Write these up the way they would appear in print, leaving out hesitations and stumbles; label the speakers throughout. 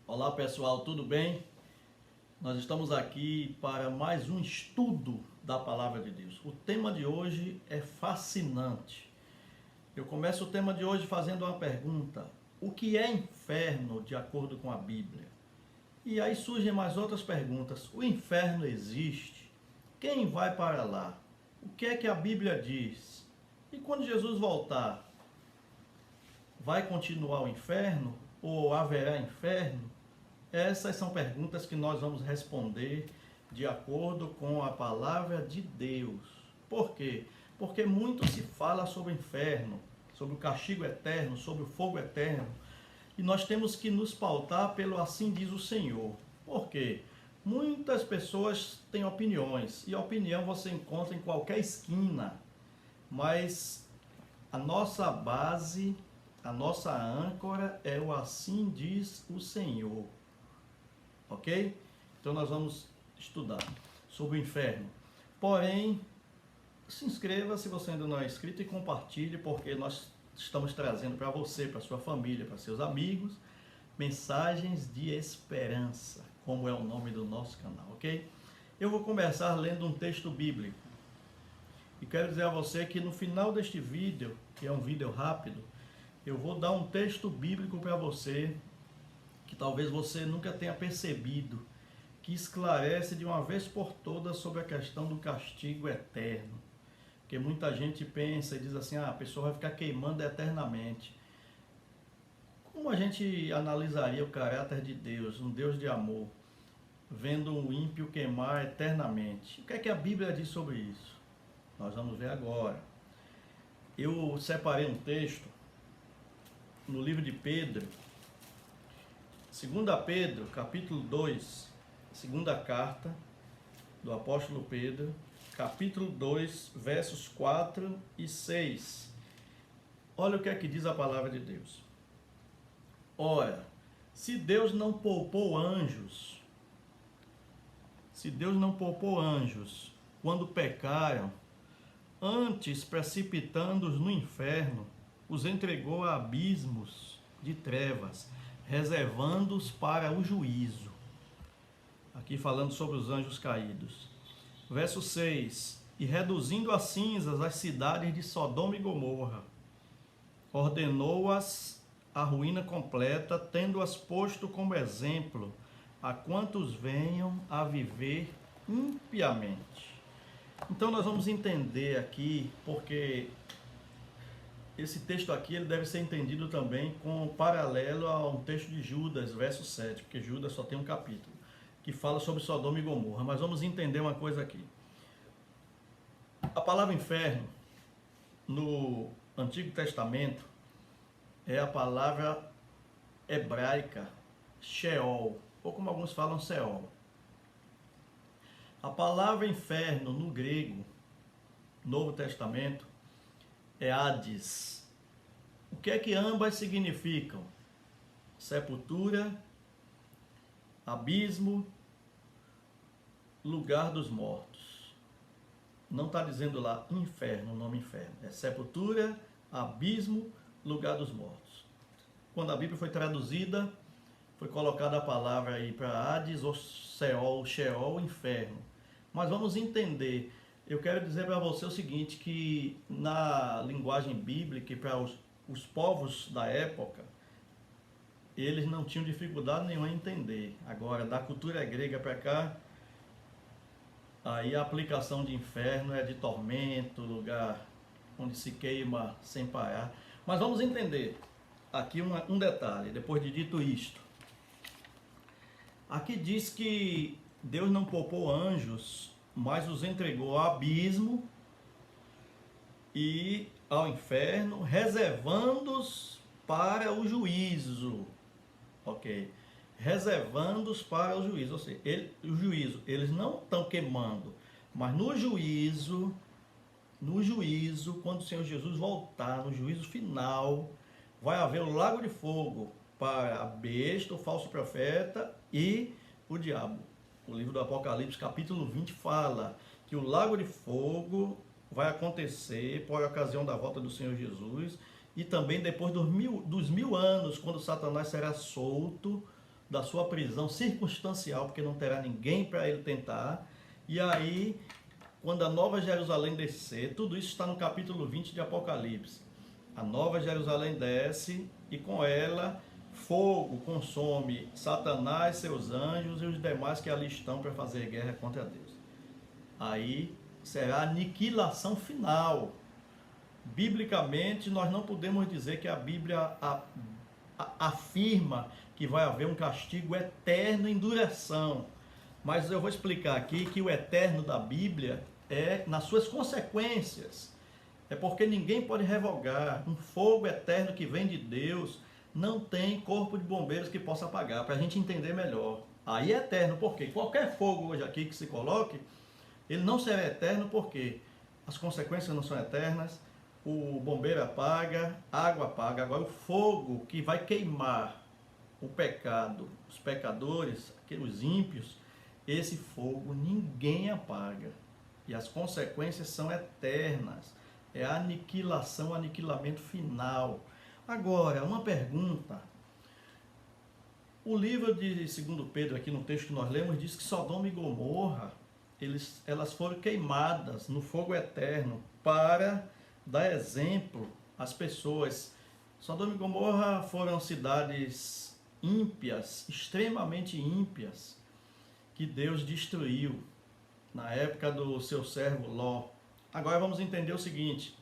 Speaker 1: Olá pessoal, tudo bem? Nós estamos aqui para mais um estudo da Palavra de Deus. O tema de hoje é fascinante. Eu começo o tema de hoje fazendo uma pergunta: o que é inferno de acordo com a Bíblia? E aí surgem mais outras perguntas: o inferno existe? Quem vai para lá? O que é que a Bíblia diz? E quando Jesus voltar, vai continuar o inferno ou haverá inferno? Essas são perguntas que nós vamos responder de acordo com a palavra de Deus. Por quê? Porque muito se fala sobre o inferno, sobre o castigo eterno, sobre o fogo eterno, e nós temos que nos pautar pelo assim diz o Senhor. Por quê? Muitas pessoas têm opiniões, e opinião você encontra em qualquer esquina, mas a nossa base, a nossa âncora é o assim diz o Senhor. Ok? Então nós vamos estudar sobre o inferno. Porém, se inscreva se você ainda não é inscrito e compartilhe, porque nós estamos trazendo para você, para sua família, para seus amigos, mensagens de esperança, como é o nome do nosso canal, ok? Eu vou começar lendo um texto bíblico. E quero dizer a você que no final deste vídeo, que é um vídeo rápido, eu vou dar um texto bíblico para você, que talvez você nunca tenha percebido, que esclarece de uma vez por todas sobre a questão do castigo eterno. Porque muita gente pensa e diz assim, a pessoa vai ficar queimando eternamente. Como a gente analisaria o caráter de Deus, um Deus de amor, vendo um ímpio queimar eternamente? O que é que a Bíblia diz sobre isso? Nós vamos ver agora. Eu separei um texto no livro de Pedro, 2 Pedro, capítulo 2, segunda carta do apóstolo Pedro, capítulo 2, versos 4 e 6. Olha o que é que diz a palavra de Deus. Ora, se Deus não poupou anjos quando pecaram, antes precipitando-os no inferno, os entregou a abismos de trevas, reservando-os para o juízo. Aqui falando sobre os anjos caídos. Verso 6. E reduzindo a cinzas as cidades de Sodoma e Gomorra, ordenou-as a ruína completa, tendo-as posto como exemplo a quantos venham a viver impiamente. Então nós vamos entender aqui, porque esse texto aqui ele deve ser entendido também com paralelo a um texto de Judas, verso 7, porque Judas só tem um capítulo, que fala sobre Sodoma e Gomorra. Mas vamos entender uma coisa aqui. A palavra inferno, no Antigo Testamento, é a palavra hebraica Sheol, ou como alguns falam, Seol. A palavra inferno no grego, Novo Testamento, é Hades. O que é que ambas significam? Sepultura, abismo, lugar dos mortos. Não está dizendo lá inferno, o nome inferno. É sepultura, abismo, lugar dos mortos. Quando a Bíblia foi traduzida, foi colocada a palavra aí para Hades, ou Seol, Sheol, inferno. Mas vamos entender. Eu quero dizer para você o seguinte, que na linguagem bíblica, para os povos da época, eles não tinham dificuldade nenhuma em entender. Agora, da cultura grega para cá, aí a aplicação de inferno é de tormento, lugar onde se queima sem parar. Mas vamos entender aqui um detalhe, depois de dito isto. Aqui diz que Deus não poupou anjos, mas os entregou ao abismo e ao inferno, reservando-os para o juízo. Ok? Reservando-os para o juízo. Ou seja, o juízo, eles não estão queimando, mas no juízo, quando o Senhor Jesus voltar, no juízo final, vai haver o lago de fogo para a besta, o falso profeta e o diabo. O livro do Apocalipse, capítulo 20, fala que o lago de fogo vai acontecer por ocasião da volta do Senhor Jesus e também depois dos mil anos, quando Satanás será solto da sua prisão circunstancial, porque não terá ninguém para ele tentar. E aí, quando a Nova Jerusalém descer, tudo isso está no capítulo 20 de Apocalipse. A Nova Jerusalém desce e com ela fogo consome Satanás, seus anjos e os demais que ali estão para fazer guerra contra Deus. Aí será a aniquilação final. Biblicamente, nós não podemos dizer que a Bíblia afirma que vai haver um castigo eterno em duração. Mas eu vou explicar aqui que o eterno da Bíblia é nas suas consequências. É porque ninguém pode revogar. Um fogo eterno que vem de Deus não tem corpo de bombeiros que possa apagar, para a gente entender melhor. Aí é eterno, porque qualquer fogo hoje aqui que se coloque, ele não será eterno porque as consequências não são eternas, o bombeiro apaga, a água apaga. Agora o fogo que vai queimar o pecado, os pecadores, os ímpios, esse fogo ninguém apaga. E as consequências são eternas. É a aniquilação, o aniquilamento final. Agora, uma pergunta. O livro de 2 Pedro, aqui no texto que nós lemos, diz que Sodoma e Gomorra, elas foram queimadas no fogo eterno para dar exemplo às pessoas. Sodoma e Gomorra foram cidades ímpias, extremamente ímpias, que Deus destruiu na época do seu servo Ló. Agora vamos entender o seguinte: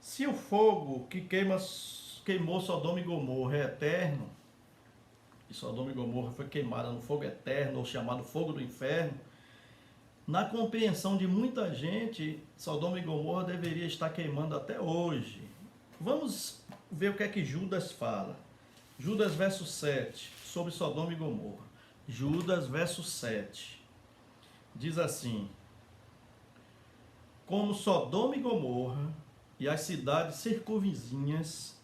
Speaker 1: se o fogo que queimou Sodoma e Gomorra é eterno, e Sodoma e Gomorra foi queimada no fogo eterno, ou chamado fogo do inferno, na compreensão de muita gente, Sodoma e Gomorra deveria estar queimando até hoje. Vamos ver o que é que Judas fala. Judas verso 7, sobre Sodoma e Gomorra. Judas verso 7, diz assim: como Sodoma e Gomorra e as cidades circunvizinhas,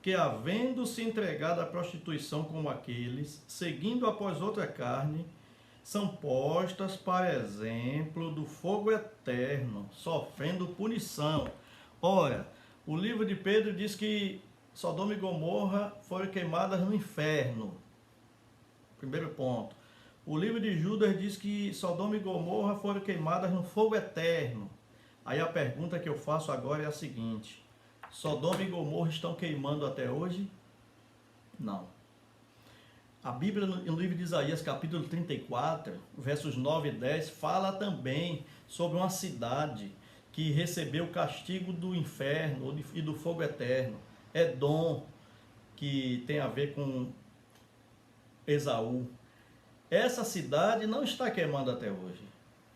Speaker 1: que havendo se entregado à prostituição como aqueles, seguindo após outra carne, são postas para exemplo do fogo eterno, sofrendo punição. Ora, o livro de Pedro diz que Sodoma e Gomorra foram queimadas no inferno. Primeiro ponto. O livro de Judas diz que Sodoma e Gomorra foram queimadas no fogo eterno. Aí a pergunta que eu faço agora é a seguinte: Sodoma e Gomorra estão queimando até hoje? Não. A Bíblia, no livro de Isaías, capítulo 34, versos 9 e 10, fala também sobre uma cidade que recebeu o castigo do inferno e do fogo eterno. Edom, que tem a ver com Esaú. Essa cidade não está queimando até hoje.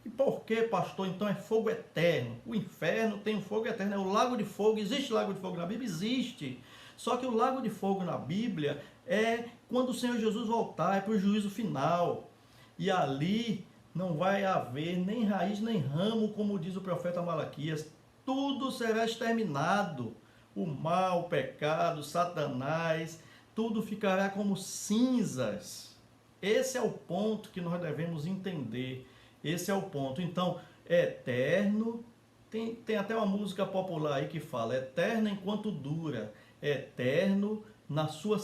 Speaker 1: E por que, pastor? Então é fogo eterno. O inferno tem um fogo eterno, é o lago de fogo. Existe lago de fogo na Bíblia? Existe. Só que o lago de fogo na Bíblia é quando o Senhor Jesus voltar, é para o juízo final. E ali não vai haver nem raiz nem ramo, como diz o profeta Malaquias. Tudo será exterminado. O mal, o pecado, Satanás, tudo ficará como cinzas. Esse é o ponto que nós devemos entender. Esse é o ponto. Então, é eterno. Tem até uma música popular aí que fala: eterno enquanto dura, eterno na sua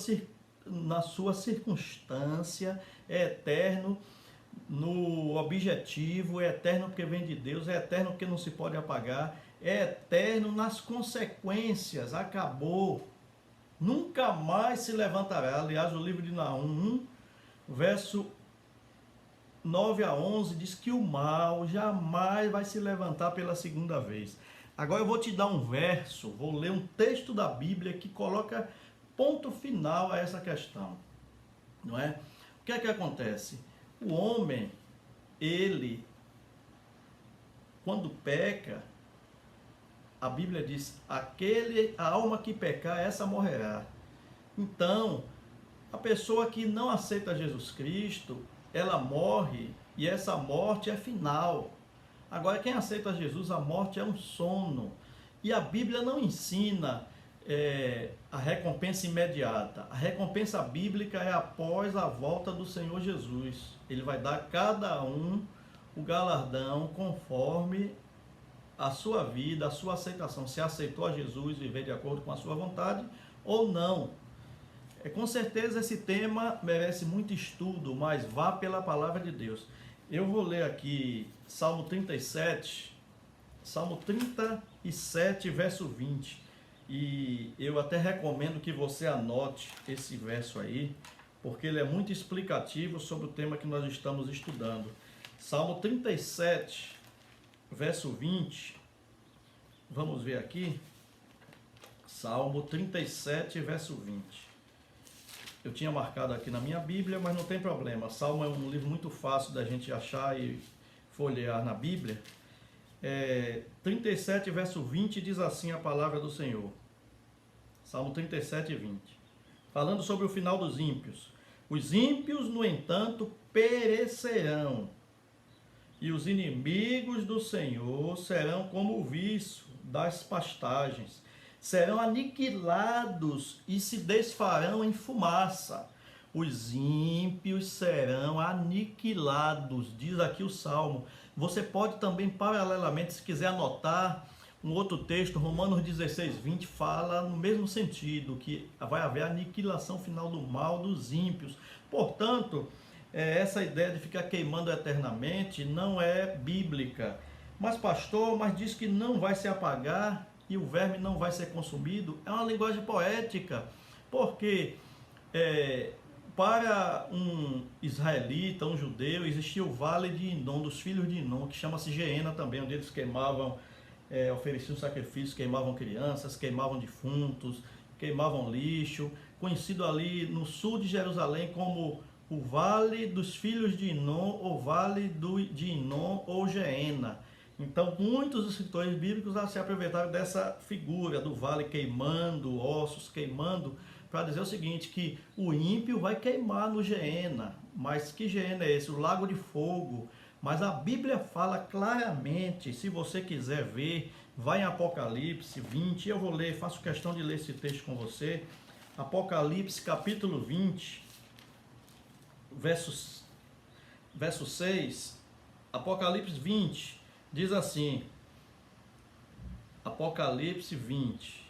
Speaker 1: circunstância, é eterno no objetivo, é eterno porque vem de Deus, é eterno porque não se pode apagar, é eterno nas consequências. Acabou. Nunca mais se levantará. Aliás, o livro de Naum 1, verso 9 a 11, diz que o mal jamais vai se levantar pela segunda vez. Agora eu vou te dar um verso, vou ler um texto da Bíblia que coloca ponto final a essa questão. Não é? O que é que acontece? O homem, ele, quando peca, a Bíblia diz: a alma que pecar, essa morrerá. Então, a pessoa que não aceita Jesus Cristo, ela morre, e essa morte é final. Agora, quem aceita Jesus, a morte é um sono. E a Bíblia não ensina a recompensa imediata. A recompensa bíblica é após a volta do Senhor Jesus. Ele vai dar a cada um o galardão conforme a sua vida, a sua aceitação. Se aceitou a Jesus, viver de acordo com a sua vontade ou não. Com certeza esse tema merece muito estudo, mas vá pela palavra de Deus. Eu vou ler aqui Salmo 37, verso 20. E eu até recomendo que você anote esse verso aí, porque ele é muito explicativo sobre o tema que nós estamos estudando. Salmo 37, verso 20. Vamos ver aqui. Salmo 37, verso 20. Eu tinha marcado aqui na minha Bíblia, mas não tem problema. Salmo é um livro muito fácil da gente achar e folhear na Bíblia. 37, verso 20 diz assim a palavra do Senhor. Salmo 37, 20. Falando sobre o final dos ímpios. Os ímpios, no entanto, perecerão, e os inimigos do Senhor serão como o viço das pastagens. Serão aniquilados e se desfarão em fumaça. Os ímpios serão aniquilados, diz aqui o Salmo. Você pode também, paralelamente, se quiser anotar um outro texto, Romanos 16, 20, fala no mesmo sentido, que vai haver aniquilação final do mal dos ímpios. Portanto, essa ideia de ficar queimando eternamente não é bíblica. Mas pastor, diz que não vai se apagar e o verme não vai ser consumido. É uma linguagem poética, porque para um israelita, um judeu, existia o vale de Inom, dos filhos de Inom, que chama-se Geena também, onde eles queimavam, ofereciam sacrifícios, queimavam crianças, queimavam defuntos, queimavam lixo, conhecido ali no sul de Jerusalém como o Vale dos Filhos de Inom, ou Vale de Inom, ou Geena. Então, muitos escritores bíblicos se aproveitaram dessa figura do vale queimando ossos, queimando, para dizer o seguinte, que o ímpio vai queimar no Geena. Mas que Geena é esse? O lago de fogo. Mas a Bíblia fala claramente, se você quiser ver, vai em Apocalipse 20, eu vou ler, faço questão de ler esse texto com você. Apocalipse capítulo 20, verso 6, Apocalipse 20, diz assim, Apocalipse 20,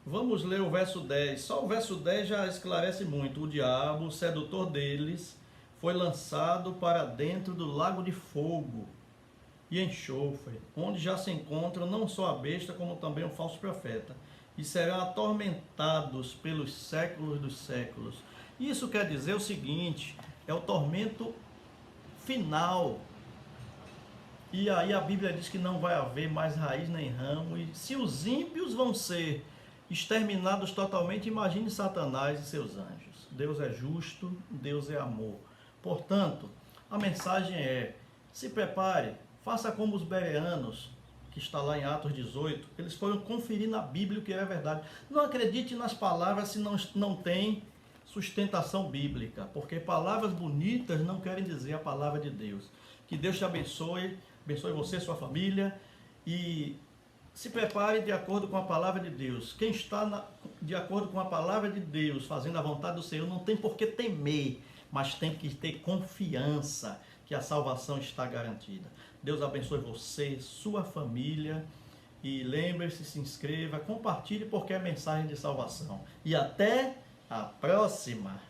Speaker 1: vamos ler o verso 10, só o verso 10 já esclarece muito. O diabo, o sedutor deles, foi lançado para dentro do lago de fogo e enxofre, onde já se encontram não só a besta, como também o falso profeta, e serão atormentados pelos séculos dos séculos. Isso quer dizer o seguinte, é o tormento final. E aí a Bíblia diz que não vai haver mais raiz nem ramo. E se os ímpios vão ser exterminados totalmente, imagine Satanás e seus anjos. Deus é justo, Deus é amor. Portanto, a mensagem é, se prepare, faça como os bereanos, que está lá em Atos 18, eles foram conferir na Bíblia o que é verdade. Não acredite nas palavras se não tem sustentação bíblica, porque palavras bonitas não querem dizer a palavra de Deus. Que Deus te abençoe você, sua família, e se prepare de acordo com a palavra de Deus. Quem está de acordo com a palavra de Deus, fazendo a vontade do Senhor, não tem por que temer, mas tem que ter confiança que a salvação está garantida. Deus abençoe você, sua família, e lembre-se, se inscreva, compartilhe, porque é mensagem de salvação. E até a próxima!